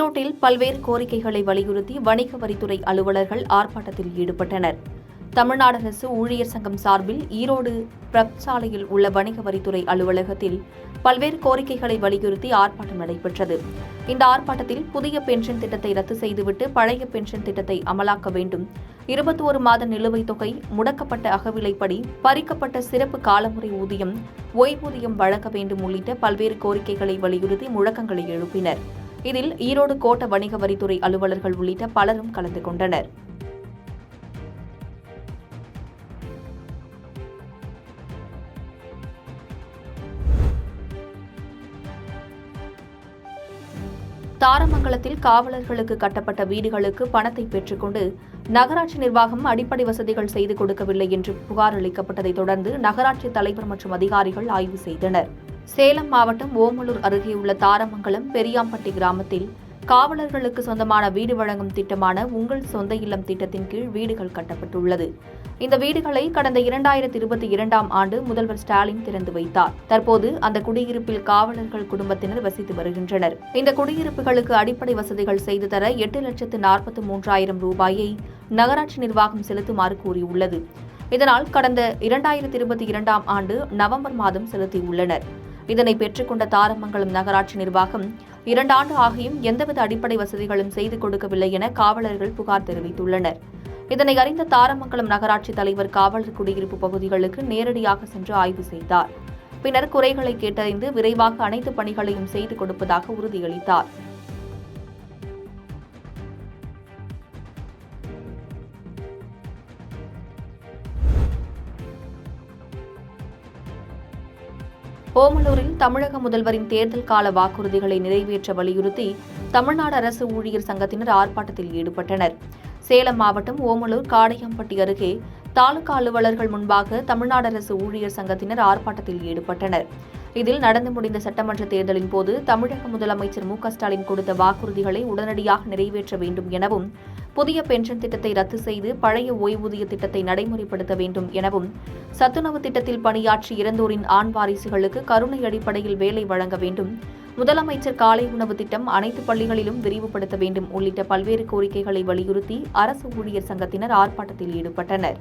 ஈரோட்டில் பல்வேறு கோரிக்கைகளை வலியுறுத்தி வணிக வரித்துறை அலுவலர்கள் ஆர்ப்பாட்டத்தில் ஈடுபட்டனர். தமிழ்நாடு அரசு ஊழியர் சங்கம் சார்பில் ஈரோடு பிரப் சாலையில் உள்ள வணிக வரித்துறை அலுவலகத்தில் பல்வேறு கோரிக்கைகளை வலியுறுத்தி ஆர்ப்பாட்டம் நடைபெற்றது. இந்த ஆர்ப்பாட்டத்தில் புதிய பென்ஷன் திட்டத்தை ரத்து செய்துவிட்டு பழைய பென்ஷன் திட்டத்தை அமலாக்க வேண்டும், 21 மாத நிலுவைத் தொகை, முடக்கப்பட்ட அகவிலைப்படி, பறிக்கப்பட்ட சிறப்பு காலமுறை ஊதியம், ஓய்வூதியம் வழங்க வேண்டும் உள்ளிட்ட பல்வேறு கோரிக்கைகளை வலியுறுத்தி முழக்கங்களை எழுப்பினர். இதில் ஈரோடு கோட்ட வணிக வரித்துறை அலுவலர்கள் உள்ளிட்ட பலரும் கலந்து கொண்டனர். தாரமங்கலத்தில் காவலர்களுக்கு கட்டப்பட்ட வீடுகளுக்கு பணத்தை பெற்றுக்கொண்டு நகராட்சி நிர்வாகம் அடிப்படை வசதிகள் செய்து கொடுக்கவில்லை என்று புகார் அளிக்கப்பட்டதைத் தொடர்ந்து நகராட்சி தலைவர் மற்றும் அதிகாரிகள் ஆய்வு செய்தனர். சேலம் மாவட்டம் ஓமலூர் அருகேயுள்ள தாரமங்கலம் பெரியாம்பட்டி கிராமத்தில் காவலர்களுக்கு சொந்தமான வீடு வழங்கும் திட்டமான உங்கள் சொந்த இல்லம் திட்டத்தின் கீழ் வீடுகள் கட்டப்பட்டுள்ளது. இந்த வீடுகளை கடந்த 2022ஆம் ஆண்டு முதல்வர் ஸ்டாலின் திறந்து வைத்தார். தற்போது அந்த குடியிருப்பில் காவலர்கள் குடும்பத்தினர் வசித்து வருகின்றனர். இந்த குடியிருப்புகளுக்கு அடிப்படை வசதிகள் செய்து தர 8,43,000 ரூபாயை நகராட்சி நிர்வாகம் செலுத்துமாறு கூறியுள்ளது. இதனால் கடந்த 2022ஆம் ஆண்டு நவம்பர் மாதம் செலுத்தியுள்ளனர். இதனை பெற்றுக்கொண்ட தாரமங்கலம் நகராட்சி நிர்வாகம் 2 ஆண்டு ஆகியும் எந்தவித அடிப்படை வசதிகளும் செய்து கொடுக்கவில்லை என காவலர்கள் புகார் தெரிவித்துள்ளனர். இதனை அறிந்த தாரமங்கலம் நகராட்சி தலைவர் காவலர் குடியிருப்பு பகுதிகளுக்கு நேரடியாக சென்று ஆய்வு செய்தார். பின்னர் குறைகளை கேட்டறிந்து விரைவாக அனைத்து பணிகளையும் செய்து கொடுப்பதாக உறுதியளித்தார். ஓமலூரில் தமிழக முதல்வரின் தேர்தல் கால வாக்குறுதிகளை நிறைவேற்ற வலியுறுத்தி தமிழ்நாடு அரசு ஊழியர் சங்கத்தினர் ஆர்ப்பாட்டத்தில் ஈடுபட்டனர். சேலம் மாவட்டம் ஓமலூர் காடையம்பட்டி அருகே தாலுகா அலுவலர்கள் முன்பாக தமிழ்நாடு அரசு ஊழியர் சங்கத்தினர் ஆர்ப்பாட்டத்தில் ஈடுபட்டனர். இதில் நடந்து முடிந்த சட்டமன்ற தேர்தலின் போது தமிழக முதலமைச்சர் மு.க.ஸ்டாலின் கொடுத்த வாக்குறுதிகளை உடனடியாக நிறைவேற்ற வேண்டும் எனவும், புதிய பென்ஷன் திட்டத்தை ரத்து செய்து பழைய ஓய்வூதிய திட்டத்தை நடைமுறைப்படுத்த வேண்டும் எனவும், சத்துணவு திட்டத்தில் பணியாற்றி இறந்தோரின் ஆண் வாரிசுகளுக்கு கருணை அடிப்படையில் வேலை வழங்க வேண்டும், முதலமைச்சர் காலை உணவு திட்டம் அனைத்து பள்ளிகளிலும் விரிவுபடுத்த வேண்டும் உள்ளிட்ட பல்வேறு கோரிக்கைகளை வலியுறுத்தி அரசு ஊழியர் சங்கத்தினர் ஆர்ப்பாட்டத்தில் ஈடுபட்டனர்.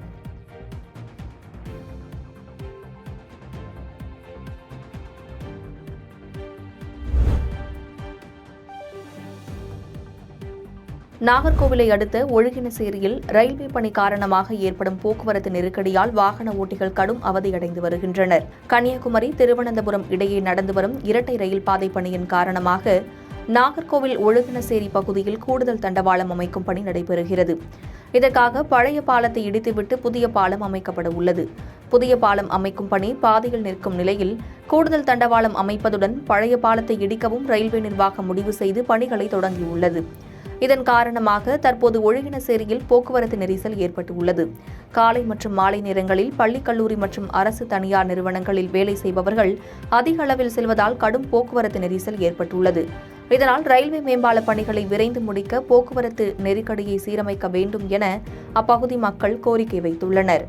நாகர்கோவிலை அடுத்த ஒழுகினசேரியில் ரயில்வே பணி காரணமாக ஏற்படும் போக்குவரத்து நெருக்கடியால் வாகன ஓட்டிகள் கடும் அவதியடைந்து வருகின்றனர். கன்னியாகுமரி திருவனந்தபுரம் இடையே நடந்து வரும் இரட்டை ரயில் பாதை பணியின் காரணமாக நாகர்கோவில் ஒழுகினசேரி பகுதியில் கூடுதல் தண்டவாளம் அமைக்கும் பணி நடைபெறுகிறது. இதற்காக பழைய பாலத்தை இடித்துவிட்டு புதிய பாலம் அமைக்கப்பட உள்ளது. புதிய பாலம் அமைக்கும் பணி பாதையில் நிற்கும் நிலையில் கூடுதல் தண்டவாளம் அமைப்பதுடன் பழைய பாலத்தை இடிக்கவும் ரயில்வே நிர்வாகம் முடிவு செய்து பணிகளை தொடங்கியுள்ளது. இதன் காரணமாக தற்போது ஒழுகினசேரியில் போக்குவரத்து நெரிசல் ஏற்பட்டுள்ளது. காலை மற்றும் மாலை நேரங்களில் பள்ளி, கல்லூரி மற்றும் அரசு, தனியார் நிறுவனங்களில் வேலை செய்பவர்கள் அதிக அளவில் செல்வதால் கடும் போக்குவரத்து நெரிசல் ஏற்பட்டுள்ளது. இதனால் ரயில்வே மேம்பால பணிகளை விரைந்து முடிக்க போக்குவரத்து நெருக்கடியை சீரமைக்க வேண்டும் என அப்பகுதி மக்கள் கோரிக்கை வைத்துள்ளனர்.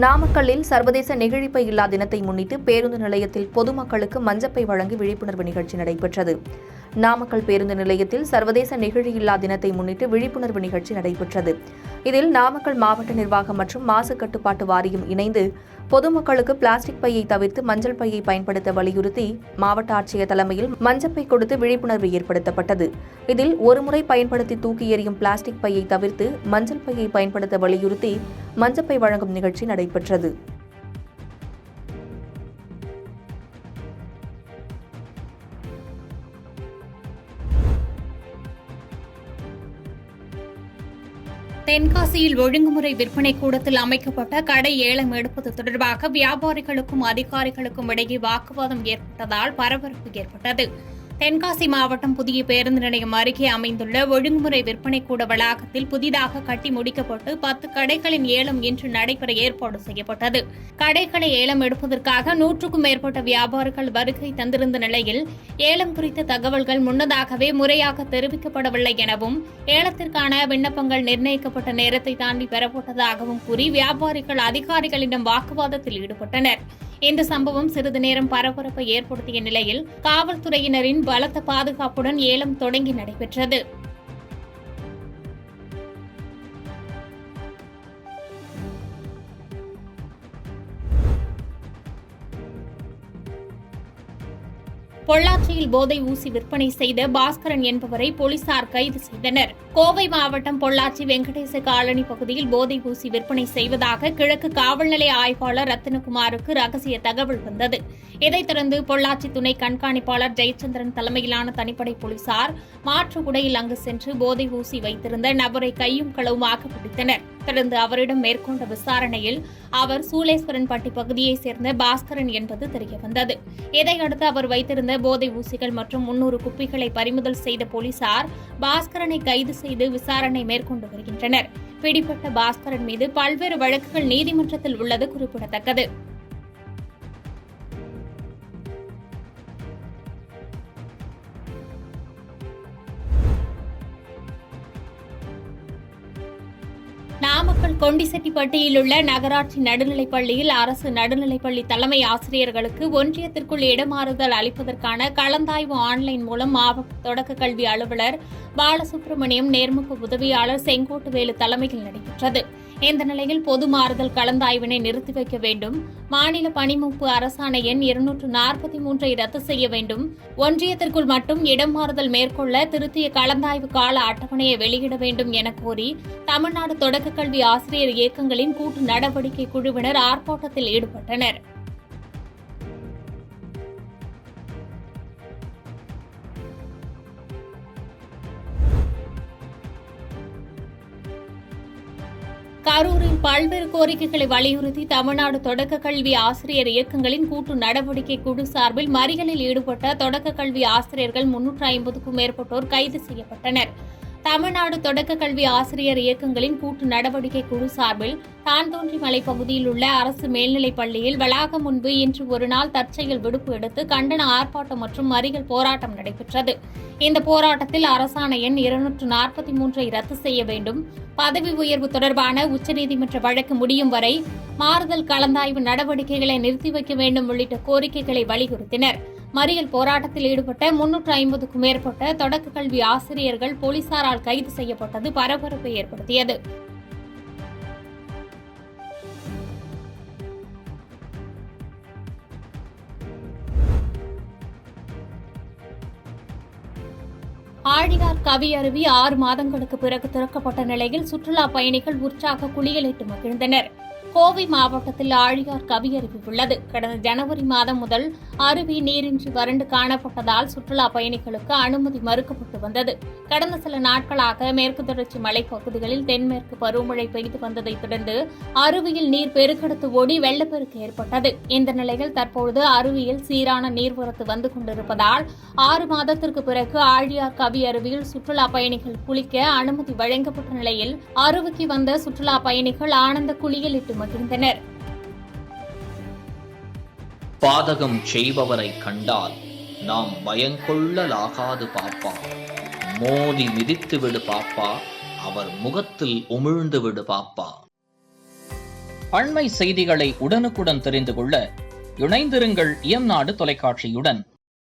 நாமக்கல்லில் சர்வதேச நெகிழிப்பை இல்லா தினத்தை முன்னிட்டு பேருந்து நிலையத்தில் பொதுமக்களுக்கு மஞ்சப்பை வழங்கி விழிப்புணர்வு நிகழ்ச்சி நடைபெற்றது. நாமக்கல் பேருந்து நிலையத்தில் சர்வதேச நெகிழி இல்லா தினத்தை முன்னிட்டு விழிப்புணர்வு நிகழ்ச்சி நடைபெற்றது. இதில் நாமக்கல் மாவட்ட நிர்வாகம் மற்றும் மாசு கட்டுப்பாட்டு வாரியம் இணைந்து பொதுமக்களுக்கு பிளாஸ்டிக் பையை தவிர்த்து மஞ்சள் பையை பயன்படுத்த வலியுறுத்தி மாவட்ட ஆட்சியர் தலைமையில் மஞ்சப்பை கொடுத்து விழிப்புணர்வு ஏற்படுத்தப்பட்டது. இதில் ஒருமுறை பயன்படுத்தி தூக்கி எறியும் பிளாஸ்டிக் பையை தவிர்த்து மஞ்சள் பையை பயன்படுத்த வலியுறுத்தி மஞ்சப்பை வழங்கும் நிகழ்ச்சி நடைபெற்றது. தென்காசியில் ஒழுங்குமுறை விற்பனை கூடத்தில் அமைக்கப்பட்ட கடை ஏலம் எடுப்பது தொடர்பாக வியாபாரிகளுக்கும் அதிகாரிகளுக்கும் இடையே வாக்குவாதம் ஏற்பட்டதால் பரபரப்பு ஏற்பட்டது. தென்காசி மாவட்டம் புதிய பேருந்து நிலையம் அருகே அமைந்துள்ள ஒழுங்குமுறை விற்பனை கூட வளாகத்தில் புதிதாக கட்டி முடிக்கப்பட்டு 10 கடைகளின் ஏலம் இன்று நடைபெற ஏற்பாடு செய்யப்பட்டது. கடைகளை ஏலம் எடுப்பதற்காக 100க்கும் மேற்பட்ட வியாபாரிகள் வருகை தந்திருந்த நிலையில் ஏலம் குறித்த தகவல்கள் முன்னதாகவே முறையாக தெரிவிக்கப்படவில்லை எனவும் ஏலத்திற்கான விண்ணப்பங்கள் நிர்ணயிக்கப்பட்ட நேரத்தை தாண்டி பெறப்பட்டதாகவும் கூறி வியாபாரிகள் அதிகாரிகளிடம் வாக்குவாதத்தில் ஈடுபட்டனர். இந்த சம்பவம் சிறிது நேரம் பரபரப்பை ஏற்படுத்திய நிலையில் காவல்துறையினரின் பலத்த பாதுகாப்புடன் ஏலம் தொடங்கி நடைபெற்றது. பொள்ளாச்சியில் போதை ஊசி விற்பனை செய்த பாஸ்கரன் என்பவரை போலீசார் கைது செய்தனர். கோவை மாவட்டம் பொள்ளாச்சி வெங்கடேச காலனி பகுதியில் போதை ஊசி விற்பனை செய்வதாக கிழக்கு காவல் நிலைய ஆய்வாளர் ரத்தினகுமாருக்கு ரகசிய தகவல் வந்தது. இதைத் தொடர்ந்து பொள்ளாச்சி துணை கண்காணிப்பாளர் ஜெயச்சந்திரன் தலைமையிலான தனிப்படை போலீசார் மாற்று உடையில் அங்கு சென்று போதை ஊசி வைத்திருந்த நபரை கையும் களவுமாக பிடித்தனர். தொடர்ந்து அவரிடம் மேற்கொண்ட விசாரணையில் அவர் சூளேஸ்வரன்பட்டி பகுதியைச் சேர்ந்த பாஸ்கரன் என்பது தெரியவந்தது. இதையடுத்து அவர் வைத்திருந்த போதை ஊசிகள் மற்றும் 300 குப்பிகளை பறிமுதல் செய்த போலீசார் பாஸ்கரனை கைது செய்து விசாரணை மேற்கொண்டு வருகின்றனர். பிடிபட்ட பாஸ்கரன் மீது பல்வேறு வழக்குகள் நீதிமன்றத்தில் உள்ளது குறிப்பிடத்தக்கது. நாமக்கல் கொண்டிசெட்டிப்பட்டியில் உள்ள நகராட்சி நடுநிலைப்பள்ளியில் அரசு நடுநிலைப்பள்ளி தலைமை ஆசிரியர்களுக்கு ஒன்றியத்திற்குள் இடமாறுதல் அளிப்பதற்கான கலந்தாய்வு ஆன்லைன் மூலம் மாவட்ட தொடக்க கல்வி அலுவலர் பாலசுப்ரமணியம், நேர்முக உதவியாளர் செங்கோட்டுவேலு தலைமையில் நடைபெற்றது. இந்த நிலையில் பொது மாறுதல் கலந்தாய்வினை நிறுத்தி வைக்க வேண்டும், மாநில பணிமூப்பு அரசாணை எண் 243 ரத்து செய்ய வேண்டும், ஒன்றியத்திற்குள் மட்டும் இடம் மாறுதல் மேற்கொள்ள திருத்திய கலந்தாய்வு கால அட்டவணையை வெளியிட வேண்டும் என கோரி தமிழ்நாடு தொடக்க கல்வி ஆசிரியர் இயக்கங்களின் கூட்டு நடவடிக்கை குழுவினர் ஆர்ப்பாட்டத்தில் ஈடுபட்டனர். கரூரில் பல்வேறு கோரிக்கைகளை வலியுறுத்தி தமிழ்நாடு தொடக்க கல்வி ஆசிரியர் இயக்கங்களின் கூட்டு நடவடிக்கை குழு சார்பில் மறியலில் ஈடுபட்ட தொடக்க கல்வி ஆசிரியர்கள் 350க்கும் மேற்பட்டோர் கைது செய்யப்பட்டனர். தமிழ்நாடு தொடக்க கல்வி ஆசிரியர் இயக்கங்களின் கூட்டு நடவடிக்கை குழு சார்பில் தான்தோன்றிமலை பகுதியில் உள்ள அரசு மேல்நிலைப் பள்ளியில் வளாகம் முன்பு இன்று ஒருநாள் தற்செயல் விடுப்பு எடுத்து கண்டன ஆர்ப்பாட்டம் மற்றும் மறியல் போராட்டம் நடைபெற்றது. இந்த போராட்டத்தில் அரசாணை எண் 243 ரத்து செய்ய வேண்டும், பதவி உயர்வு தொடர்பான உச்சநீதிமன்ற வழக்கு முடியும் வரை மாறுதல் கலந்தாய்வு நடவடிக்கைகளை நிறுத்தி வைக்க வேண்டும் உள்ளிட்ட கோரிக்கைகளை வலியுறுத்தினர். மறியல் போராட்டத்தில் ஈடுபட்ட 350க்கும் மேற்பட்ட தொடக்க கல்வி ஆசிரியர்கள் போலீசாரால் கைது செய்யப்பட்டது பரபரப்பை ஏற்படுத்தியது. ஆழியார் கவியருவி 6 மாதங்களுக்கு பிறகு திறக்கப்பட்ட நிலையில் சுற்றுலா பயணிகள் உற்சாக குளியலிட்டு மகிழ்ந்தனர். கோவை மாவட்டத்தில் ஆழியார் கவியருவி உள்ளது. கடந்த ஜனவரி மாதம் முதல் அருவி நீரின்றி வறண்டு காணப்பட்டதால் சுற்றுலா பயணிகளுக்கு அனுமதி மறுக்கப்பட்டு வந்தது. கடந்த சில நாட்களாக மேற்கு தொடர்ச்சி மலைப்பகுதிகளில் தென்மேற்கு பருவமழை பெய்து வந்ததை தொடர்ந்து அருவியில் நீர் பெருக்கெடுத்து ஓடி வெள்ளப்பெருக்கு ஏற்பட்டது. இந்த நிலையில் தற்போது அருவியில் சீரான நீர்வரத்து வந்து கொண்டிருப்பதால் 6 மாதத்திற்கு பிறகு ஆழியார் கவியருவியில் சுற்றுலா பயணிகள் குளிக்க அனுமதி வழங்கப்பட்ட நிலையில் அருவிக்கு வந்த சுற்றுலா பயணிகள் ஆனந்த குளியலிட்டு மகிழ்ந்தனர். பாதகம் செய்பவரை கண்டால் நாம் பயங்கொள்ளலாகாது பாப்பா, மோதி மிதித்து விடு பாப்பா, அவர் முகத்தில் உமிழ்ந்து விடு பாப்பா. அண்மை செய்திகளை உடனுக்குடன் தெரிந்து கொள்ள இணைந்திருங்கள் இயம்நாடு தொலைக்காட்சியுடன்.